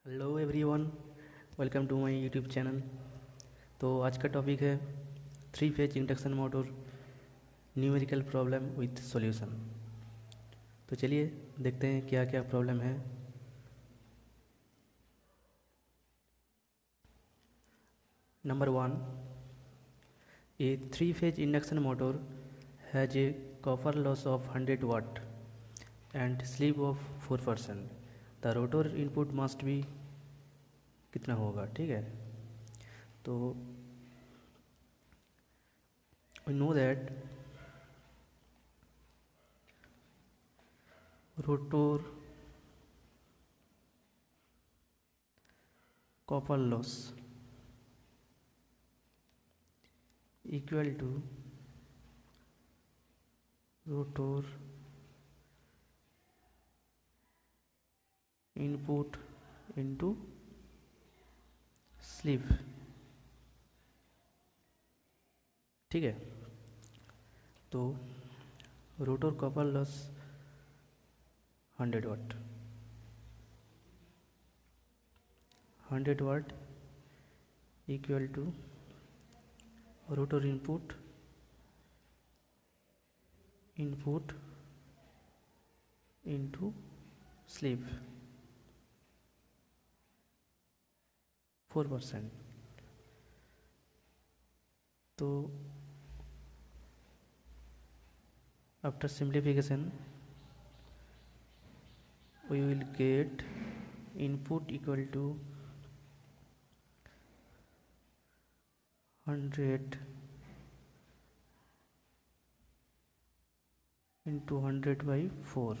Hello everyone, welcome to my YouTube channel. तो आज का टॉपिक है 3 phase induction motor numerical problem with solution. तो चलिए देखते हैं क्या क्या प्रॉब्लम है। Number 1, a 3 phase induction motor has a copper loss of 100 watt and slip of 4%। The rotor input must be कितना होगा। ठीक है, तो we know that rotor copper loss equal to rotor input into slip. ठीक है, तो rotor copper loss 100 watt 100 watt equal to rotor input into slip 4%। तो after simplification we will get input equal to 100 into 100 by 4।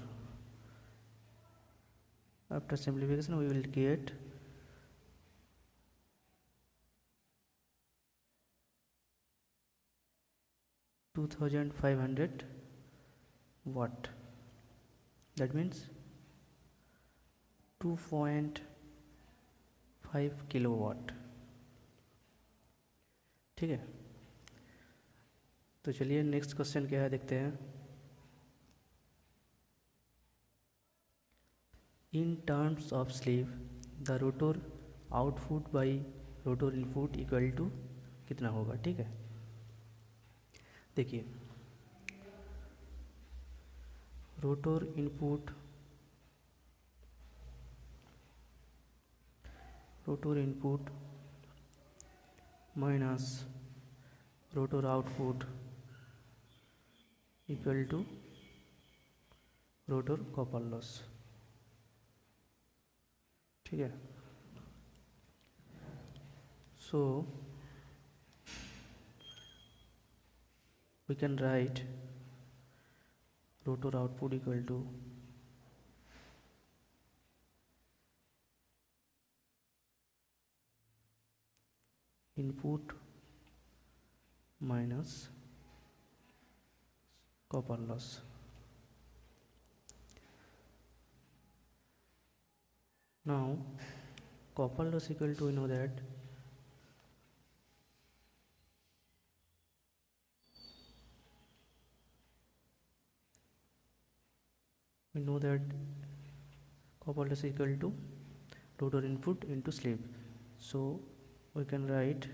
after simplification we will get 2500 watt, that means 2.5 kilowatt. ठीक है, तो चलिए next question क्या है देखते हैं। In terms of slip the rotor output by rotor input equal to कितना होगा। ठीक है, देखिए rotor input minus rotor output equal to rotor copper loss. ठीक है, सो we can write rotor output equal to input minus copper loss। now copper loss equal to, we know that copper loss equal to rotor input into slip, so we can write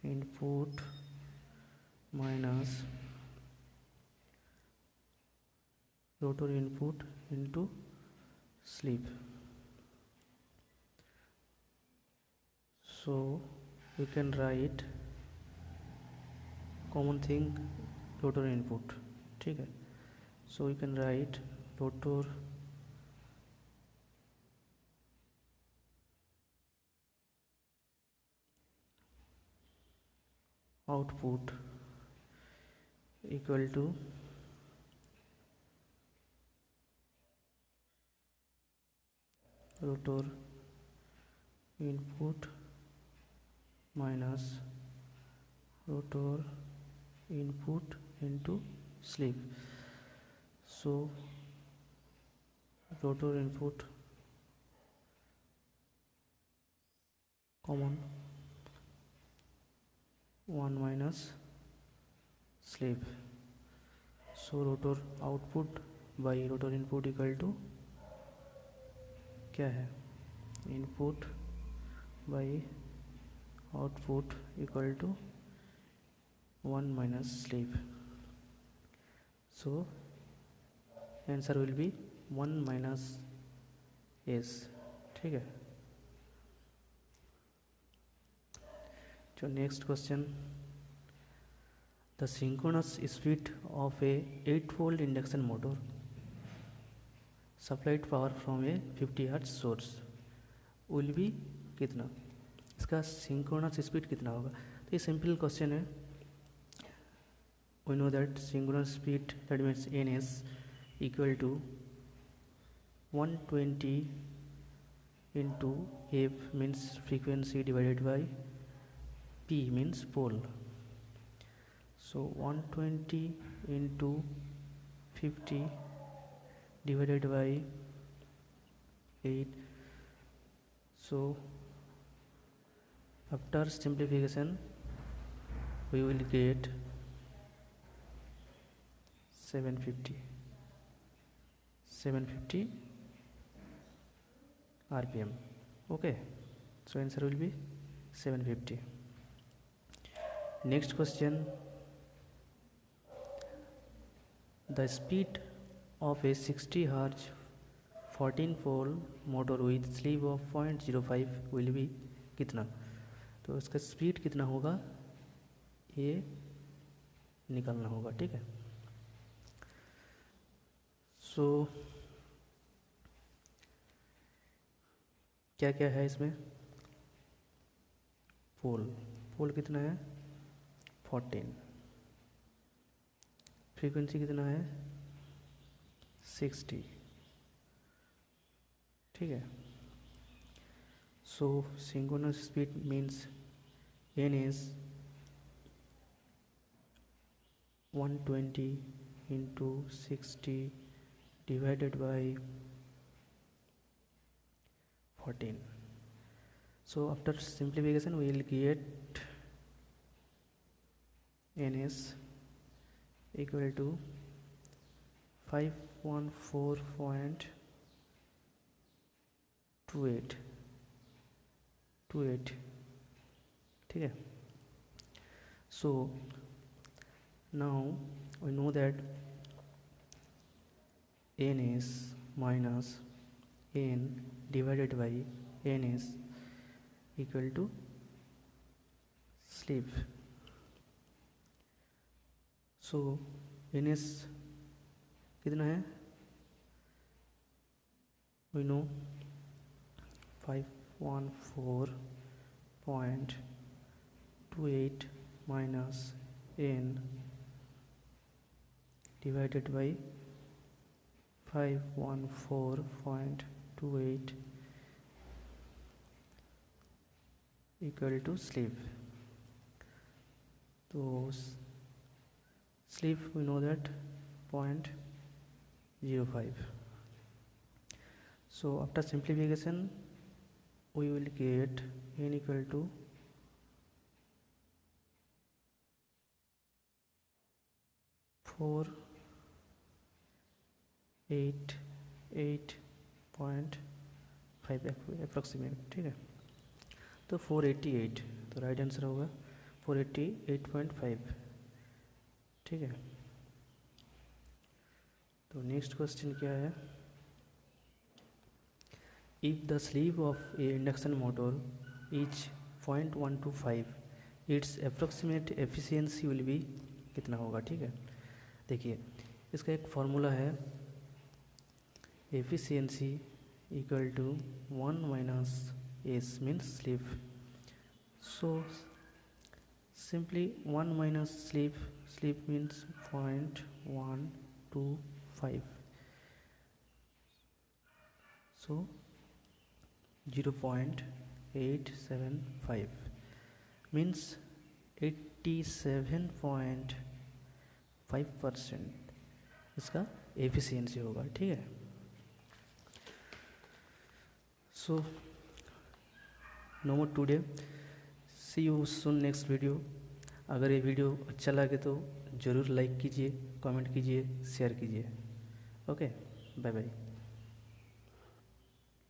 input minus rotor input into slip, so we can write common thing rotor input। ठीक है, so we can write rotor output equal to rotor input minus rotor input into slip, so rotor input common 1 minus slip, so rotor output by rotor input equal to क्या है input by output equal to 1 minus sleep. So answer will be 1 minus s. ठीक है. So next question, the synchronous speed of a 8-volt induction motor supplied power from a 50 Hz source will be कितना. इसका synchronous speed कितना होगा. तो ये simple question है. We know that synchronous speed, that means ns equal to 120 into f means frequency divided by p means pole. So 120 into 50 divided by 8. So after simplification we will get 750 rpm. Okay, so answer will be 750. Next question, the speed of a 60 Hz 14-pole motor with sleeve of 0.05 will be कितना. तो इसका speed कितना होगा ये निकालना होगा. ठीक है. सो क्या क्या है इसमें. पोल कितना है 14. फ्रीक्वेंसी कितना है 60. ठीक है. So synchronous speed means n is 120 into 60 divided by 14. So after simplification we will get ns equal to 514.28. ठीक है. So now we know that n is minus n divided by n is equal to sleep. So n is कितना है we know 514.28 minus n divided by 514.28 equal to sleep. So sleep we know that 0.05. So after simplification we will get n equal to 488.5 approximate. ठीक है. तो 488, तो right answer होगा 488.5. ठीक है. तो नेक्स्ट क्वेश्चन क्या है. If the slip of a induction motor is 0.125 its approximate efficiency will be कितना होगा. ठीक है. देखिए इसका एक फॉर्मूला है efficiency equal to 1 minus S means slip. So simply 1 minus slip means 0.125. So 0.875 means 87.5% इसका एफिशिएंसी होगा. ठीक है. So no more today, see you soon next video. अगर ये वीडियो अच्छा लगे तो ज़रूर लाइक कीजिए, कमेंट कीजिए, शेयर कीजिए. Okay, bye bye.